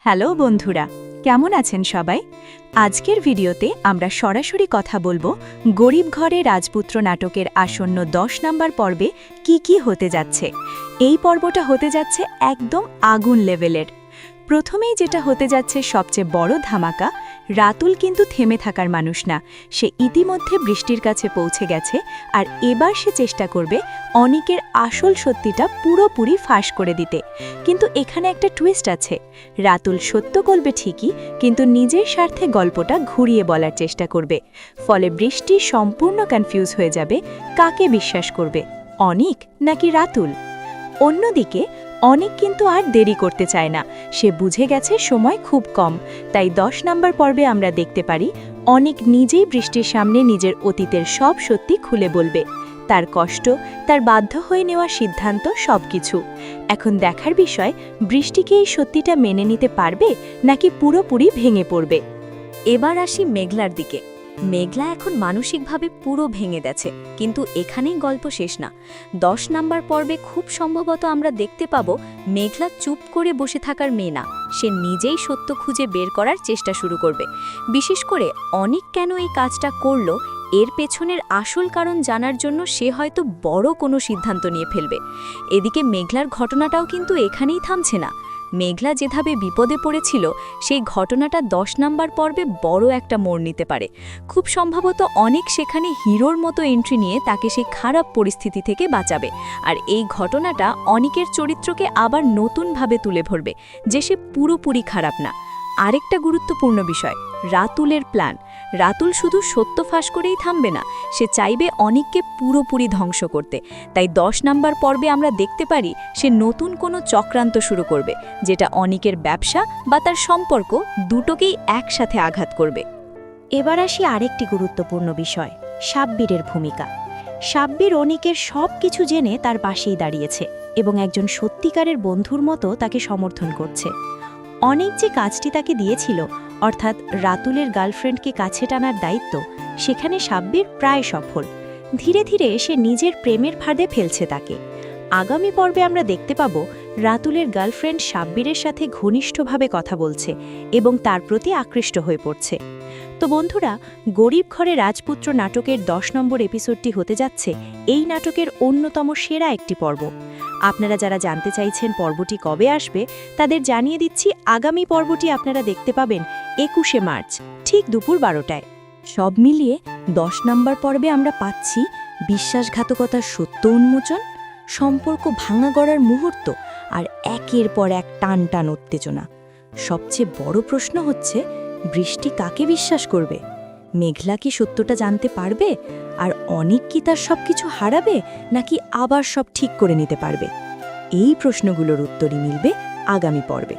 Hello বন্ধুরা, কেমন আছেন সবাই? আজকের ভিডিওতে আমরা সরাসরি কথা বলবো গরিব ঘরে রাজপুত্র নাটকের আসন্ন 10 নম্বর পর্বে কি হতে যাচ্ছে। এই পর্বটা হতে যাচ্ছে একদম আগুন লেভেলের। প্রথমেই যেটা হতে যাচ্ছে সবচেয়ে বড় ধামাকা, রাতুল কিন্তু থেমে থাকার মানুষ না। সে ইতিমধ্যে বৃষ্টির কাছে পৌঁছে গেছে, আর এবার সে চেষ্টা করবে অনিকের আসল সত্যিটা পুরোপুরি ফাঁস করে দিতে। কিন্তু এখানে একটা টুইস্ট আছে। রাতুল সত্য বলবে ঠিকই, কিন্তু নিজের স্বার্থে গল্পটা ঘুরিয়ে বলার চেষ্টা করবে। ফলে বৃষ্টি সম্পূর্ণ কনফিউজ হয়ে যাবে, কাকে বিশ্বাস করবে, অনিক নাকি রাতুল। অন্যদিকে অনিক কিন্তু আর দেরি করতে চায় না। সে বুঝে গেছে সময় খুব কম, তাই 10 নম্বর পর্বে আমরা দেখতে পারি অনিক নিজেই বৃষ্টির সামনে নিজের অতীতের সব সত্যি খুলে বলবে, তার কষ্ট, তার বাধ্য হয়ে নেওয়া সিদ্ধান্ত, সবকিছু। এখন দেখার বিষয়, বৃষ্টিকে এই সত্যিটা মেনে নিতে পারবে নাকি পুরোপুরি ভেঙে পড়বে। এবার আসি মেঘলার দিকে। মেঘলা এখন মানসিকভাবে পুরো ভেঙে গেছে, কিন্তু এখানেই গল্প শেষ না। 10 নম্বর পর্বে খুব সম্ভবত আমরা দেখতে পাব মেঘলা চুপ করে বসে থাকার মেয়ে না, সে নিজেই সত্য খুঁজে বের করার চেষ্টা শুরু করবে। বিশেষ করে অনিক কেন এই কাজটা করল, এর পেছনের আসল কারণ জানার জন্য সে হয়তো বড় কোনো সিদ্ধান্ত নিয়ে ফেলবে। এদিকে মেঘলার ঘটনাটাও কিন্তু এখানেই থামছে না। মেঘলা যেভাবে বিপদে পড়েছিল, সেই ঘটনাটা 10 নম্বর পর্বে বড় একটা মোড় নিতে পারে। খুব সম্ভবত অনেক সেখানে হিরোর মতো এন্ট্রি নিয়ে তাকে সেই খারাপ পরিস্থিতি থেকে বাঁচাবে, আর এই ঘটনাটা অনিকের চরিত্রকে আবার নতুনভাবে তুলে ধরবে যে সে পুরোপুরি খারাপ না। আরেকটা গুরুত্বপূর্ণ বিষয়, রাতুলের প্ল্যান। রাতুল শুধু সত্য ফাঁস করেই থামবে না, সে চাইবে অনিককে পুরোপুরি ধ্বংস করতে। তাই 10 নম্বর পর্বে আমরা দেখতে পারি সে নতুন কোনো চক্রান্ত শুরু করবে, যেটা অনিকের ব্যবসা বা তার সম্পর্ক দুটোকেই একসাথে আঘাত করবে। এবার আসি আরেকটি গুরুত্বপূর্ণ বিষয়, সাব্বিরের ভূমিকা। সাব্বির অনিকের সব কিছু জেনে তার পাশেই দাঁড়িয়েছে এবং একজন সত্যিকারের বন্ধুর মতো তাকে সমর্থন করছে। অনেক যে কাজটি তাকে দিয়েছিল, অর্থাৎ রাতুলের গার্লফ্রেন্ডকে কাছে টানার দায়িত্ব, সেখানে সাব্বির প্রায় সফল। ধীরে ধীরে সে নিজের প্রেমের ফাঁদে ফেলছে তাকে। আগামী পর্বে আমরা দেখতে পাব রাতুলের গার্লফ্রেন্ড সাব্বিরের সাথে ঘনিষ্ঠভাবে কথা বলছে এবং তার প্রতি আকৃষ্ট হয়ে পড়ছে। তো বন্ধুরা, গরিব ঘরে রাজপুত্র নাটকের 10 নম্বর এপিসোডটি হতে যাচ্ছে এই নাটকের অন্যতম সেরা একটি পর্ব। আপনারা যারা জানতে চাইছেন পর্বটি কবে আসবে, তাদের জানিয়ে দিচ্ছি আগামী পর্বটি আপনারা দেখতে পাবেন 21শে মার্চ, ঠিক দুপুর 12টায়। সব মিলিয়ে 10 নম্বর পর্বে আমরা পাচ্ছি বিশ্বাসঘাতকতার সত্য উন্মোচন, সম্পর্ক ভাঙা গড়ার মুহূর্ত, আর একের পর এক টান টান উত্তেজনা। সবচেয়ে বড় প্রশ্ন হচ্ছে, বৃষ্টি কাকে বিশ্বাস করবে? মেঘলা কি সত্যটা জানতে পারবে? আর অনিক কি তার সবকিছু হারাবে, নাকি আবার সব ঠিক করে নিতে পারবে? এই প্রশ্নগুলোর উত্তরই মিলবে আগামী পর্বে।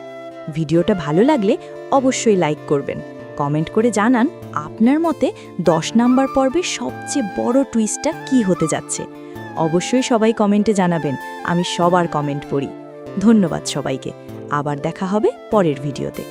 ভিডিওটা ভালো লাগলে অবশ্যই লাইক করবেন, কমেন্ট করে জানান আপনার মতে 10 নম্বর পর্বে সবচেয়ে বড় টুইস্টটা কি হতে যাচ্ছে। অবশ্যই সবাই কমেন্টে জানাবেন, আমি সবার কমেন্ট পড়ি। ধন্যবাদ সবাইকে, আবার দেখা হবে পরের ভিডিওতে।